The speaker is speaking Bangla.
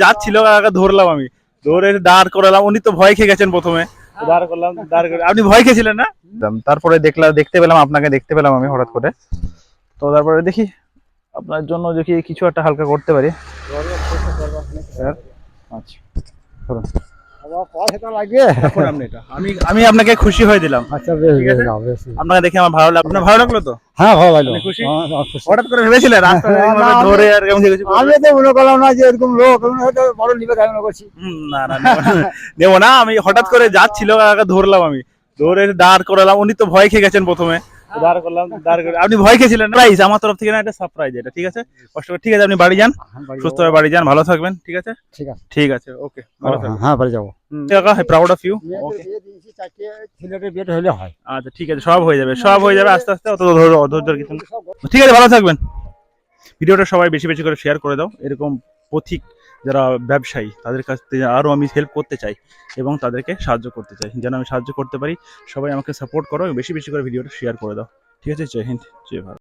যাচ্ছিল ধরলাম আমি, ধরে দাঁড় করালাম। উনি তো ভয় খেয়ে গেছেন প্রথমে, দাঁড় করলাম, দাঁড় করে আপনি ভয় খেয়েছিলেন না? তারপরে দেখতে পেলাম আপনাকে, দেখতে পেলাম আমি হঠাৎ করে। তো তারপরে দেখি আপনার জন্য দেখি কিছু একটা হালকা করতে পারি। আচ্ছা ধরুন, আমি আপনাকে খুশি হয়ে দিলাম। আচ্ছা বেশ ঠিক বেশ আছে, নাও, বেশ। আপনাকে দেখে আমার ভালো লাগলো। আপনার ভালো লাগলো তো? হ্যাঁ ভালো লাগলো। আপনি খুশি? খুশি। হঠাৎ করে ভেবেছিলেন রাস্তায় এরকম ভাবে ধরে আর কেমন কিছু করবে? আমি তো মনে করলাম না যে এরকম লোক, আমি হয়তো বড় নিবে তাই মনে করছি। না না, নেবো না। আমি হঠাৎ করে যাচ্ছিল ধরলাম আমি, ধরে দাঁড় করালাম। উনি তো ভয় খেয়ে গেছেন প্রথমে, দাঁড় করলাম, দাঁড় করে আপনি ভয় খেয়েছিলেন। প্রাইজ আমার তরফ থেকে না, এটা সারপ্রাইজ এটা। ঠিক আছে, কষ্ট করে। ঠিক আছে, আপনি বাড়ি যান, সুস্থভাবে বাড়ি যান, ভালো থাকবেন। ঠিক আছে, ঠিক আছে। ঠিক আছে, ওকে, ভালো থাকবেন। হ্যাঁ বাড়ি যাবো। কাকা, প্রাউড অফ ইউ। ওকে, ছেলেদের বিয়ে হলে হয়। আচ্ছা ঠিক আছে, সব হয়ে যাবে, সব হয়ে যাবে আস্তে আস্তে, অত অধৈর্যের কিছু না। ঠিক আছে, ভালো থাকবেন। ভিডিওটা সবাই বেশি বেশি করে শেয়ার করে দাও। এরকম পথিক যারা ব্যবসায়ী, তাদের কাছ থেকে আরও আমি হেল্প করতে চাই এবং তাদেরকে সাহায্য করতে চাই। যেন আমি সাহায্য করতে পারি, সবাই আমাকে সাপোর্ট করো, বেশি বেশি করে ভিডিওটা শেয়ার করে দাও। ঠিক আছে, জয় হিন্দ, জয় ভারত।